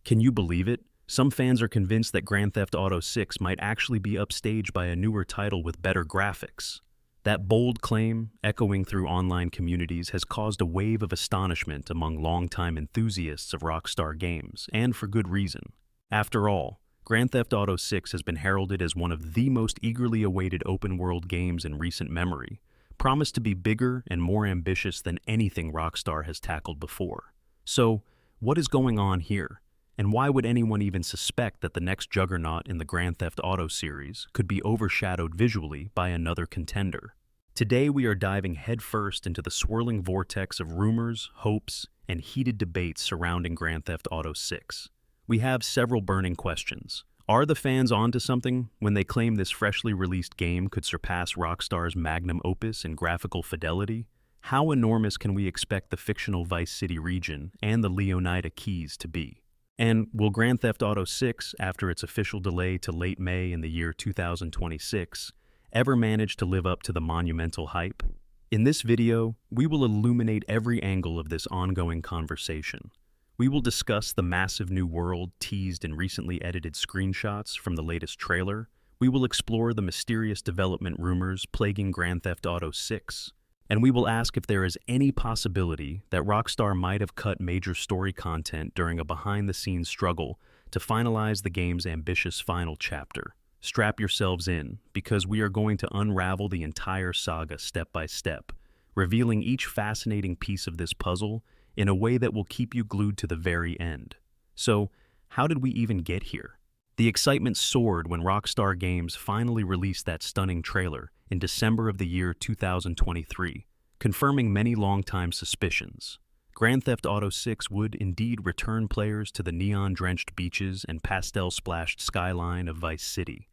Can you believe it? Some fans are convinced that Grand Theft Auto 6 might actually be upstaged by a newer title with better graphics. That bold claim, echoing through online communities, has caused a wave of astonishment among longtime enthusiasts of Rockstar games, and for good reason. After all, Grand Theft Auto 6 has been heralded as one of the most eagerly awaited open-world games in recent memory, promised to be bigger and more ambitious than anything Rockstar has tackled before. So, what is going on here? And why would anyone even suspect that the next juggernaut in the Grand Theft Auto series could be overshadowed visually by another contender? Today we are diving headfirst into the swirling vortex of rumors, hopes, and heated debates surrounding Grand Theft Auto 6. We have several burning questions. Are the fans onto something when they claim this freshly released game could surpass Rockstar's magnum opus in graphical fidelity? How enormous can we expect the fictional Vice City region and the Leonida keys to be? And will Grand Theft Auto 6, after its official delay to late May in the year 2026, ever manage to live up to the monumental hype? In this video, we will illuminate every angle of this ongoing conversation. We will discuss the massive new world teased in recently edited screenshots from the latest trailer. We will explore the mysterious development rumors plaguing Grand Theft Auto 6. And we will ask if there is any possibility that Rockstar might have cut major story content during a behind-the-scenes struggle to finalize the game's ambitious final chapter. Strap yourselves in, because we are going to unravel the entire saga step by step, revealing each fascinating piece of this puzzle in a way that will keep you glued to the very end. So, how did we even get here? The excitement soared when Rockstar Games finally released that stunning trailer in December of the year 2023, confirming many longtime suspicions. Grand Theft Auto 6 would indeed return players to the neon-drenched beaches and pastel-splashed skyline of Vice City.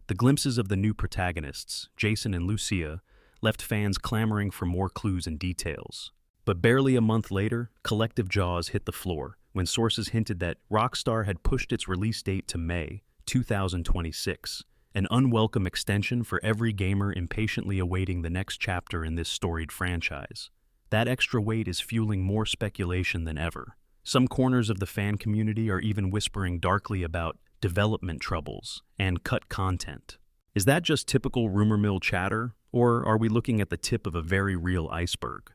The glimpses of the new protagonists, Jason and Lucia, left fans clamoring for more clues and details. But barely a month later, collective jaws hit the floor when sources hinted that Rockstar had pushed its release date to May 2026, an unwelcome extension for every gamer impatiently awaiting the next chapter in this storied franchise. That extra weight is fueling more speculation than ever. Some corners of the fan community are even whispering darkly about development troubles and cut content. Is that just typical rumor mill chatter, or are we looking at the tip of a very real iceberg?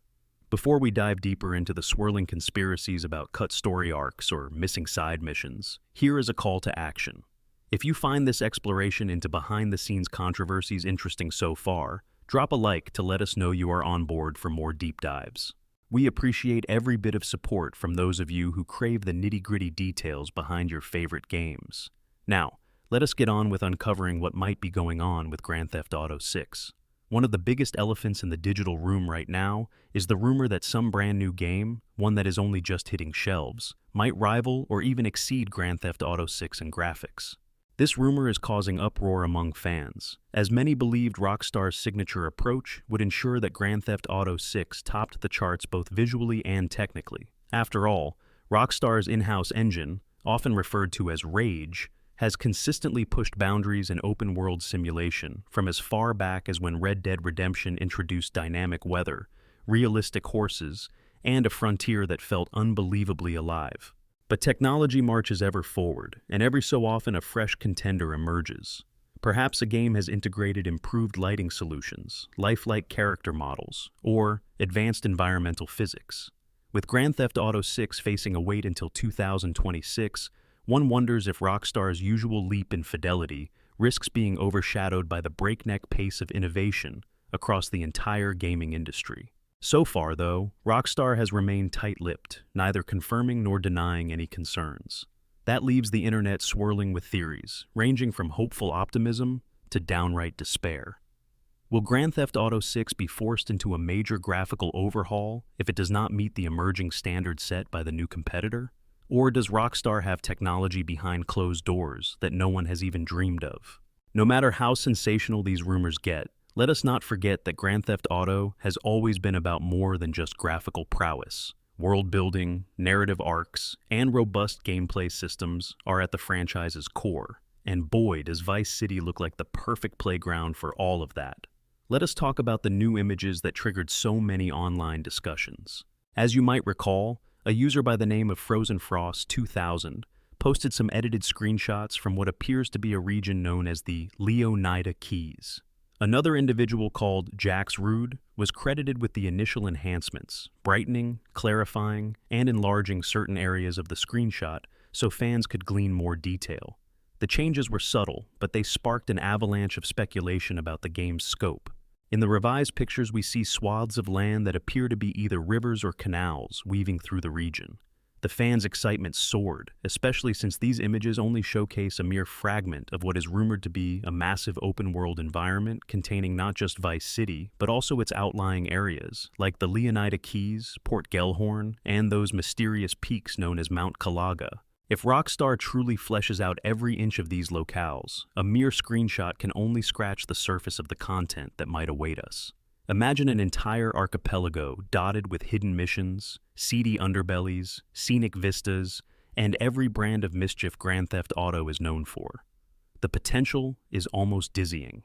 Before we dive deeper into the swirling conspiracies about cut story arcs or missing side missions, here is a call to action. If you find this exploration into behind-the-scenes controversies interesting so far, drop a like to let us know you are on board for more deep dives. We appreciate every bit of support from those of you who crave the nitty-gritty details behind your favorite games. Now, let us get on with uncovering what might be going on with Grand Theft Auto 6. One of the biggest elephants in the digital room right now is the rumor that some brand new game, one that is only just hitting shelves, might rival or even exceed Grand Theft Auto 6 in graphics. This rumor is causing uproar among fans, as many believed Rockstar's signature approach would ensure that Grand Theft Auto 6 topped the charts both visually and technically. After all, Rockstar's in-house engine, often referred to as Rage, has consistently pushed boundaries in open-world simulation from as far back as when Red Dead Redemption introduced dynamic weather, realistic horses, and a frontier that felt unbelievably alive. But technology marches ever forward, and every so often a fresh contender emerges. Perhaps a game has integrated improved lighting solutions, lifelike character models, or advanced environmental physics. With Grand Theft Auto 6 facing a wait until 2026, one wonders if Rockstar's usual leap in fidelity risks being overshadowed by the breakneck pace of innovation across the entire gaming industry. So far, though, Rockstar has remained tight-lipped, neither confirming nor denying any concerns. That leaves the internet swirling with theories, ranging from hopeful optimism to downright despair. Will Grand Theft Auto 6 be forced into a major graphical overhaul if it does not meet the emerging standard set by the new competitor? Or does Rockstar have technology behind closed doors that no one has even dreamed of? No matter how sensational these rumors get, let us not forget that Grand Theft Auto has always been about more than just graphical prowess. World building, narrative arcs, and robust gameplay systems are at the franchise's core, and boy does Vice City look like the perfect playground for all of that. Let us talk about the new images that triggered so many online discussions. As you might recall, a user by the name of Frozen Frost 2000 posted some edited screenshots from what appears to be a region known as the Leonida Keys. Another individual called Jax Rude was credited with the initial enhancements, brightening, clarifying, and enlarging certain areas of the screenshot so fans could glean more detail. The changes were subtle, but they sparked an avalanche of speculation about the game's scope. In the revised pictures, we see swaths of land that appear to be either rivers or canals weaving through the region. The fans' excitement soared, especially since these images only showcase a mere fragment of what is rumored to be a massive open-world environment containing not just Vice City, but also its outlying areas, like the Leonida Keys, Port Gellhorn, and those mysterious peaks known as Mount Calaga. If Rockstar truly fleshes out every inch of these locales, a mere screenshot can only scratch the surface of the content that might await us. Imagine an entire archipelago dotted with hidden missions, seedy underbellies, scenic vistas, and every brand of mischief Grand Theft Auto is known for. The potential is almost dizzying.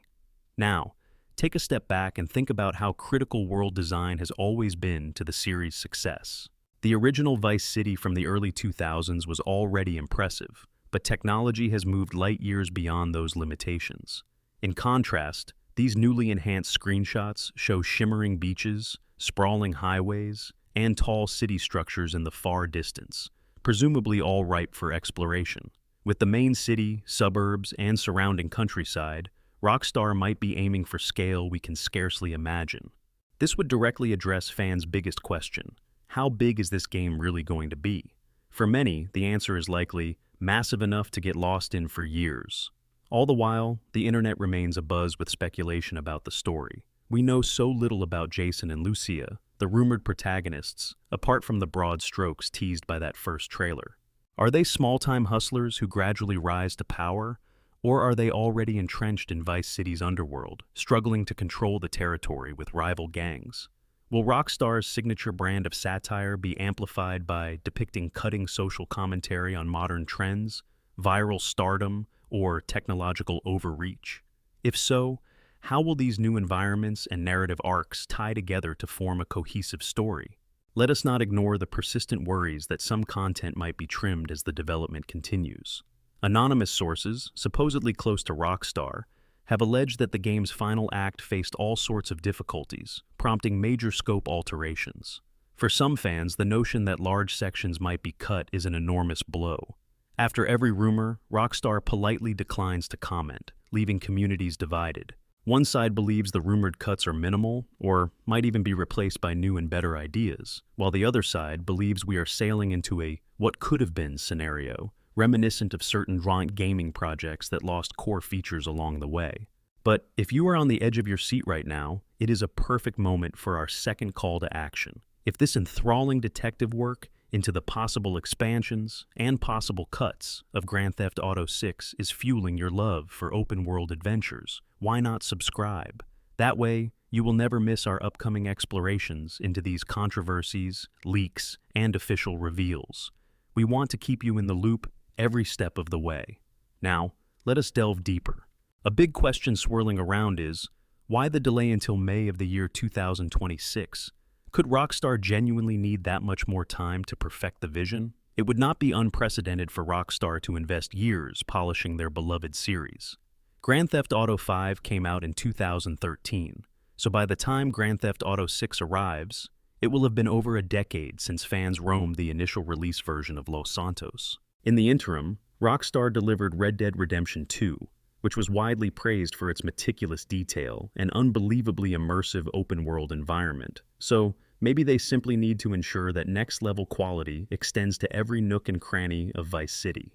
Now, take a step back and think about how critical world design has always been to the series' success. The original Vice City from the early 2000s was already impressive, but technology has moved light years beyond those limitations. In contrast, these newly enhanced screenshots show shimmering beaches, sprawling highways, and tall city structures in the far distance, presumably all ripe for exploration. With the main city, suburbs, and surrounding countryside, Rockstar might be aiming for scale we can scarcely imagine. This would directly address fans' biggest question: how big is this game really going to be? For many, the answer is likely massive enough to get lost in for years. All the while, the internet remains abuzz with speculation about the story. We know so little about Jason and Lucia, the rumored protagonists, apart from the broad strokes teased by that first trailer. Are they small-time hustlers who gradually rise to power, or are they already entrenched in Vice City's underworld, struggling to control the territory with rival gangs? Will Rockstar's signature brand of satire be amplified by depicting cutting social commentary on modern trends, viral stardom, or technological overreach? If so, how will these new environments and narrative arcs tie together to form a cohesive story? Let us not ignore the persistent worries that some content might be trimmed as the development continues. Anonymous sources, supposedly close to Rockstar, have alleged that the game's final act faced all sorts of difficulties, prompting major scope alterations. For some fans, the notion that large sections might be cut is an enormous blow. After every rumor, Rockstar politely declines to comment, leaving communities divided. One side believes the rumored cuts are minimal, or might even be replaced by new and better ideas, while the other side believes we are sailing into a what could have been scenario, reminiscent of certain joint gaming projects that lost core features along the way. But if you are on the edge of your seat right now, it is a perfect moment for our second call to action. If this enthralling detective work into the possible expansions and possible cuts of Grand Theft Auto 6 is fueling your love for open-world adventures, why not subscribe? That way, you will never miss our upcoming explorations into these controversies, leaks, and official reveals. We want to keep you in the loop every step of the way. Now, let us delve deeper. A big question swirling around is, why the delay until May of the year 2026? Could Rockstar genuinely need that much more time to perfect the vision? It would not be unprecedented for Rockstar to invest years polishing their beloved series. Grand Theft Auto 5 came out in 2013, so by the time Grand Theft Auto 6 arrives, it will have been over a decade since fans roamed the initial release version of Los Santos. In the interim, Rockstar delivered Red Dead Redemption 2, which was widely praised for its meticulous detail and unbelievably immersive open-world environment. So, maybe they simply need to ensure that next-level quality extends to every nook and cranny of Vice City.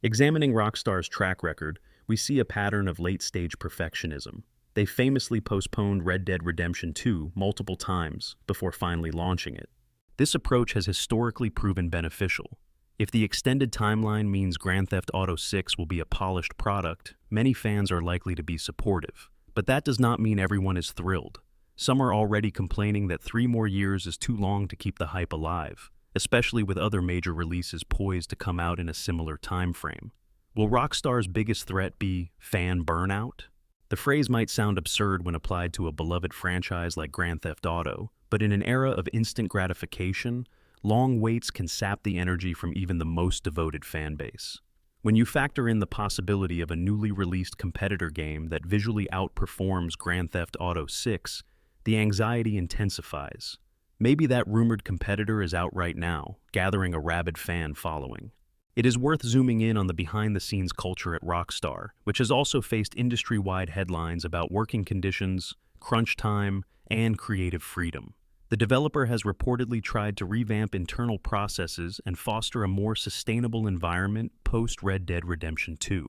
Examining Rockstar's track record, we see a pattern of late-stage perfectionism. They famously postponed Red Dead Redemption 2 multiple times before finally launching it. This approach has historically proven beneficial. If the extended timeline means Grand Theft Auto 6 will be a polished product, many fans are likely to be supportive. But that does not mean everyone is thrilled. Some are already complaining that 3 more years is too long to keep the hype alive, especially with other major releases poised to come out in a similar time frame. Will Rockstar's biggest threat be fan burnout? The phrase might sound absurd when applied to a beloved franchise like Grand Theft Auto, but in an era of instant gratification, long waits can sap the energy from even the most devoted fan base. When you factor in the possibility of a newly released competitor game that visually outperforms Grand Theft Auto 6, the anxiety intensifies. Maybe that rumored competitor is out right now, gathering a rabid fan following. It is worth zooming in on the behind-the-scenes culture at Rockstar, which has also faced industry-wide headlines about working conditions, crunch time, and creative freedom. The developer has reportedly tried to revamp internal processes and foster a more sustainable environment post-Red Dead Redemption 2.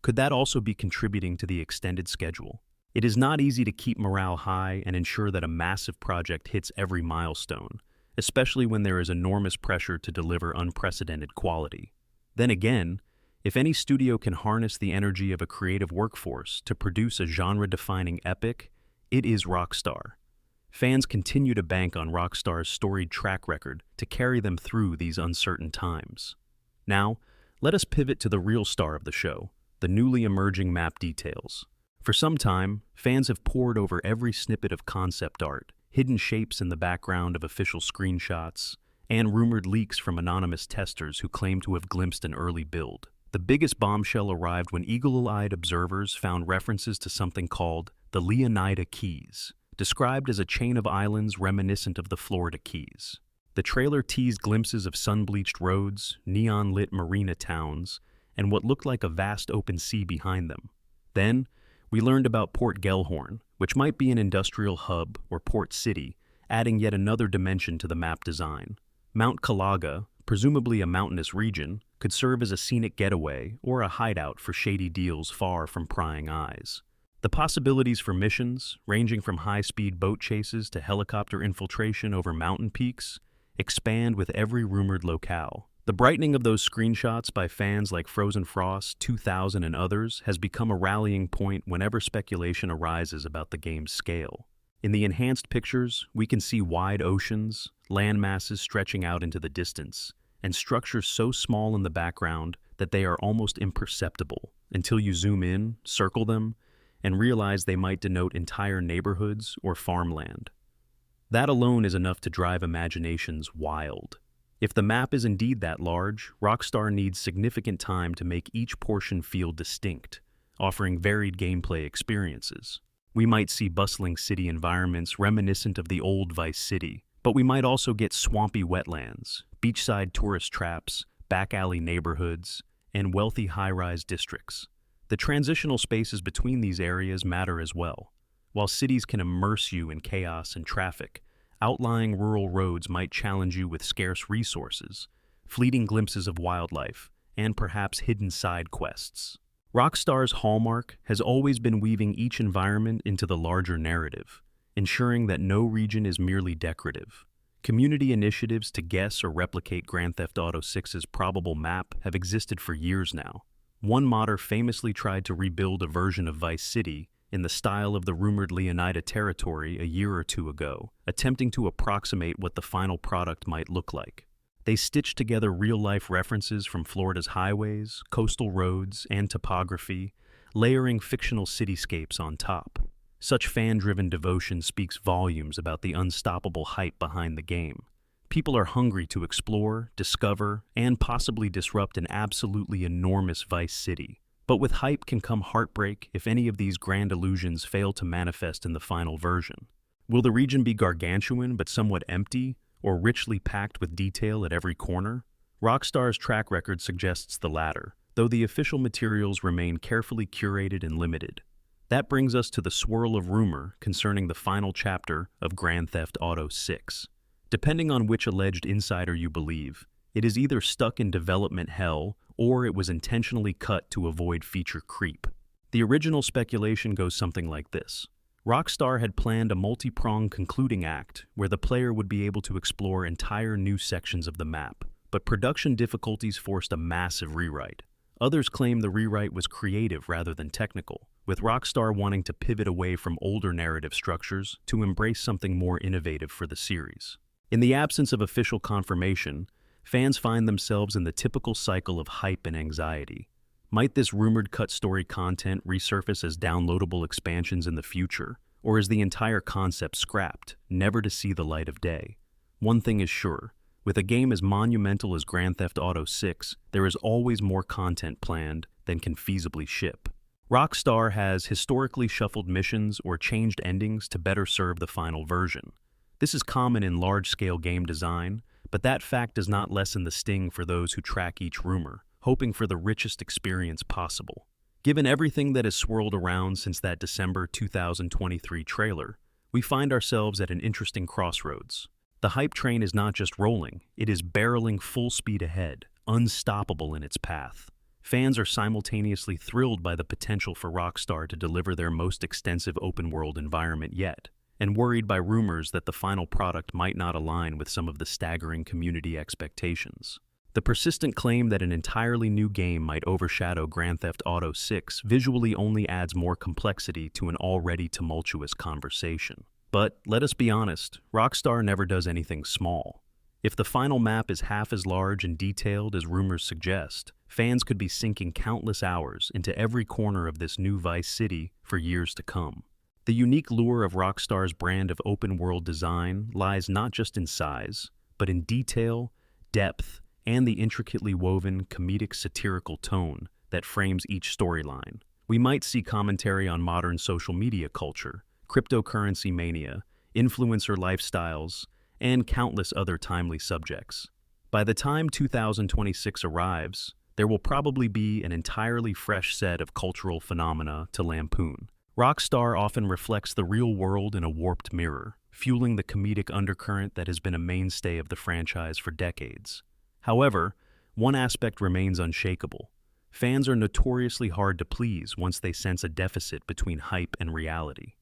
Could that also be contributing to the extended schedule? It is not easy to keep morale high and ensure that a massive project hits every milestone, especially when there is enormous pressure to deliver unprecedented quality. Then again, if any studio can harness the energy of a creative workforce to produce a genre-defining epic, it is Rockstar. Fans continue to bank on Rockstar's storied track record to carry them through these uncertain times. Now, let us pivot to the real star of the show, the newly emerging map details. For some time, fans have pored over every snippet of concept art, hidden shapes in the background of official screenshots, and rumored leaks from anonymous testers who claim to have glimpsed an early build. The biggest bombshell arrived when eagle-eyed observers found references to something called the Leonida Keys, described as a chain of islands reminiscent of the Florida Keys. The trailer teased glimpses of sun-bleached roads, neon-lit marina towns, and what looked like a vast open sea behind them. Then, we learned about Port Gellhorn, which might be an industrial hub or port city, adding yet another dimension to the map design. Mount Calaga, presumably a mountainous region, could serve as a scenic getaway or a hideout for shady deals far from prying eyes. The possibilities for missions, ranging from high-speed boat chases to helicopter infiltration over mountain peaks, expand with every rumored locale. The brightening of those screenshots by fans like Frozen Frost, 2000, and others has become a rallying point whenever speculation arises about the game's scale. In the enhanced pictures, we can see wide oceans, land masses stretching out into the distance, and structures so small in the background that they are almost imperceptible until you zoom in, circle them, and realize they might denote entire neighborhoods or farmland. That alone is enough to drive imaginations wild. If the map is indeed that large, Rockstar needs significant time to make each portion feel distinct, offering varied gameplay experiences. We might see bustling city environments reminiscent of the old Vice City, but we might also get swampy wetlands, beachside tourist traps, back-alley neighborhoods, and wealthy high-rise districts. The transitional spaces between these areas matter as well. While cities can immerse you in chaos and traffic, outlying rural roads might challenge you with scarce resources, fleeting glimpses of wildlife, and perhaps hidden side quests. Rockstar's hallmark has always been weaving each environment into the larger narrative, ensuring that no region is merely decorative. Community initiatives to guess or replicate Grand Theft Auto 6's probable map have existed for years now. One modder famously tried to rebuild a version of Vice City in the style of the rumored Leonida territory a year or two ago, attempting to approximate what the final product might look like. They stitched together real-life references from Florida's highways, coastal roads, and topography, layering fictional cityscapes on top. Such fan-driven devotion speaks volumes about the unstoppable hype behind the game. People are hungry to explore, discover, and possibly disrupt an absolutely enormous Vice City. But with hype can come heartbreak if any of these grand illusions fail to manifest in the final version. Will the region be gargantuan but somewhat empty, or richly packed with detail at every corner? Rockstar's track record suggests the latter, though the official materials remain carefully curated and limited. That brings us to the swirl of rumor concerning the final chapter of Grand Theft Auto 6. Depending on which alleged insider you believe, it is either stuck in development hell or it was intentionally cut to avoid feature creep. The original speculation goes something like this. Rockstar had planned a multi-pronged concluding act where the player would be able to explore entire new sections of the map, but production difficulties forced a massive rewrite. Others claim the rewrite was creative rather than technical, with Rockstar wanting to pivot away from older narrative structures to embrace something more innovative for the series. In the absence of official confirmation, fans find themselves in the typical cycle of hype and anxiety. Might this rumored cut story content resurface as downloadable expansions in the future, or is the entire concept scrapped, never to see the light of day? One thing is sure, With a game as monumental as Grand Theft Auto 6, there is always more content planned than can feasibly ship. Rockstar has historically shuffled missions or changed endings to better serve the final version. This is common in large-scale game design, but that fact does not lessen the sting for those who track each rumor, hoping for the richest experience possible. Given everything that has swirled around since that December 2023 trailer, we find ourselves at an interesting crossroads. The hype train is not just rolling, it is barreling full speed ahead, unstoppable in its path. Fans are simultaneously thrilled by the potential for Rockstar to deliver their most extensive open-world environment yet, and worried by rumors that the final product might not align with some of the staggering community expectations. The persistent claim that an entirely new game might overshadow Grand Theft Auto 6 visually only adds more complexity to an already tumultuous conversation. But let us be honest, Rockstar never does anything small. If the final map is half as large and detailed as rumors suggest, fans could be sinking countless hours into every corner of this new Vice City for years to come. The unique lure of Rockstar's brand of open-world design lies not just in size, but in detail, depth, and the intricately woven comedic satirical tone that frames each storyline. We might see commentary on modern social media culture, cryptocurrency mania, influencer lifestyles, and countless other timely subjects. By the time 2026 arrives, there will probably be an entirely fresh set of cultural phenomena to lampoon. Rockstar often reflects the real world in a warped mirror, fueling the comedic undercurrent that has been a mainstay of the franchise for decades. However, one aspect remains unshakable. Fans are notoriously hard to please once they sense a deficit between hype and reality.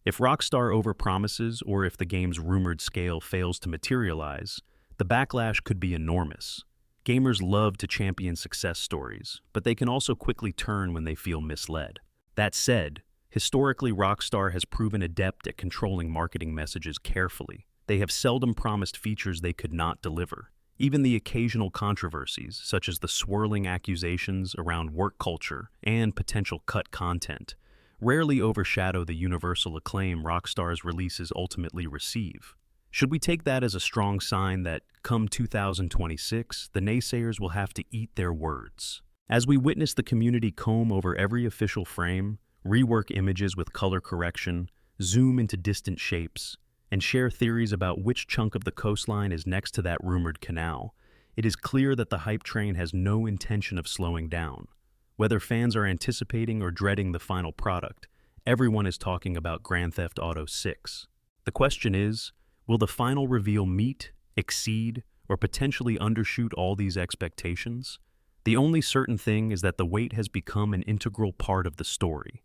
If Rockstar overpromises or if the game's rumored scale fails to materialize, the backlash could be enormous. Gamers love to champion success stories, but they can also quickly turn when they feel misled. That said, historically Rockstar has proven adept at controlling marketing messages carefully. They have seldom promised features they could not deliver. Even the occasional controversies, such as the swirling accusations around work culture and potential cut content, rarely overshadow the universal acclaim Rockstar's releases ultimately receive. Should we take that as a strong sign that, come 2026, the naysayers will have to eat their words? As we witness the community comb over every official frame, rework images with color correction, zoom into distant shapes, and share theories about which chunk of the coastline is next to that rumored canal, it is clear that the hype train has no intention of slowing down. Whether fans are anticipating or dreading the final product, everyone is talking about Grand Theft Auto 6. The question is, will the final reveal meet, exceed, or potentially undershoot all these expectations? The only certain thing is that the wait has become an integral part of the story.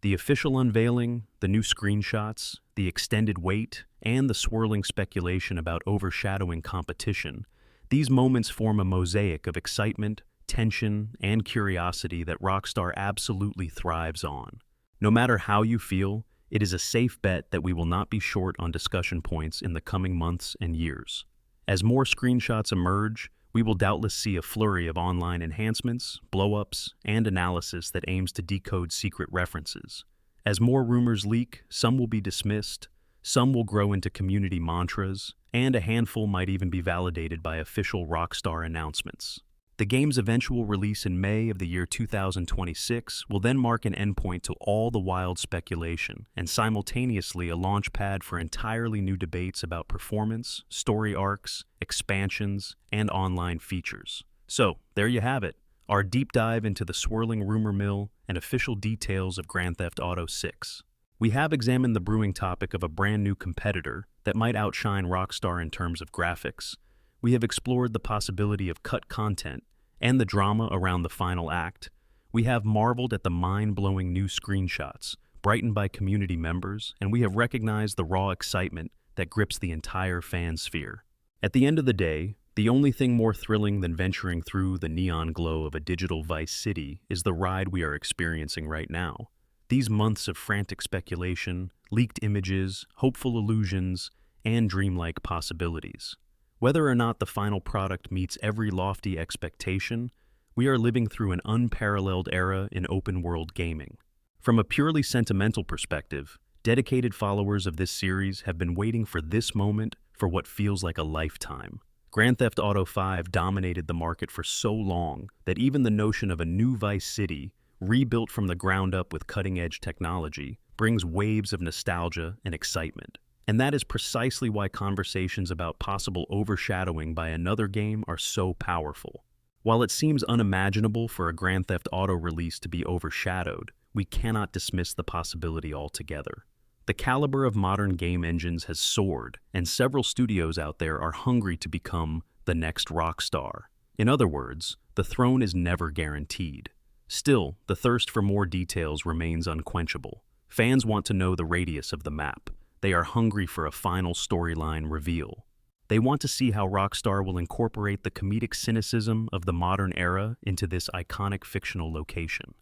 The official unveiling, the new screenshots, the extended wait, and the swirling speculation about overshadowing competition, these moments form a mosaic of excitement, tension, and curiosity that Rockstar absolutely thrives on. No matter how you feel, it is a safe bet that we will not be short on discussion points in the coming months and years. As more screenshots emerge, we will doubtless see a flurry of online enhancements, blow-ups, and analysis that aims to decode secret references. As more rumors leak, some will be dismissed, some will grow into community mantras, and a handful might even be validated by official Rockstar announcements. The game's eventual release in May of the year 2026 will then mark an endpoint to all the wild speculation and simultaneously a launchpad for entirely new debates about performance, story arcs, expansions, and online features. So, there you have it, our deep dive into the swirling rumor mill and official details of Grand Theft Auto 6. We have examined the brewing topic of a brand new competitor that might outshine Rockstar in terms of graphics. We have explored the possibility of cut content and the drama around the final act. We have marveled at the mind-blowing new screenshots, brightened by community members, and we have recognized the raw excitement that grips the entire fan sphere. At the end of the day, the only thing more thrilling than venturing through the neon glow of a digital Vice City is the ride we are experiencing right now. These months of frantic speculation, leaked images, hopeful illusions, and dreamlike possibilities. Whether or not the final product meets every lofty expectation, we are living through an unparalleled era in open-world gaming. From a purely sentimental perspective, dedicated followers of this series have been waiting for this moment for what feels like a lifetime. Grand Theft Auto 5 dominated the market for so long that even the notion of a new Vice City, rebuilt from the ground up with cutting-edge technology, brings waves of nostalgia and excitement. And that is precisely why conversations about possible overshadowing by another game are so powerful. While it seems unimaginable for a Grand Theft Auto release to be overshadowed, we cannot dismiss the possibility altogether. The caliber of modern game engines has soared, and several studios out there are hungry to become the next Rockstar. In other words, the throne is never guaranteed. Still, the thirst for more details remains unquenchable. Fans want to know the radius of the map. They are hungry for a final storyline reveal. They want to see how Rockstar will incorporate the comedic cynicism of the modern era into this iconic fictional location.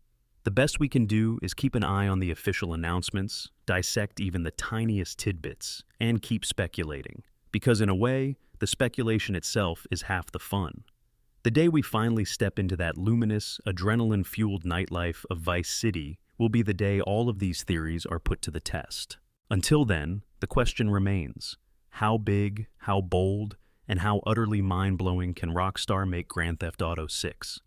The best we can do is keep an eye on the official announcements, dissect even the tiniest tidbits, and keep speculating. Because in a way, the speculation itself is half the fun. The day we finally step into that luminous, adrenaline-fueled nightlife of Vice City will be the day all of these theories are put to the test. Until then, the question remains: how big, how bold, and how utterly mind-blowing can Rockstar make Grand Theft Auto 6?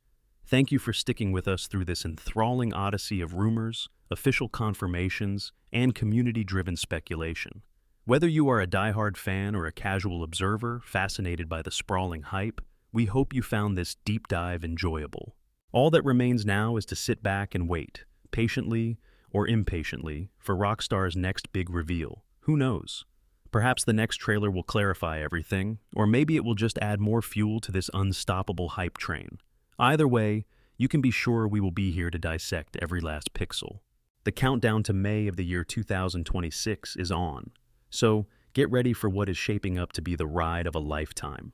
Thank you for sticking with us through this enthralling odyssey of rumors, official confirmations, and community-driven speculation. Whether you are a diehard fan or a casual observer fascinated by the sprawling hype, we hope you found this deep dive enjoyable. All that remains now is to sit back and wait, patiently or impatiently, for Rockstar's next big reveal. Who knows? Perhaps the next trailer will clarify everything, or maybe it will just add more fuel to this unstoppable hype train. Either way, you can be sure we will be here to dissect every last pixel. The countdown to May of the year 2026 is on, so get ready for what is shaping up to be the ride of a lifetime.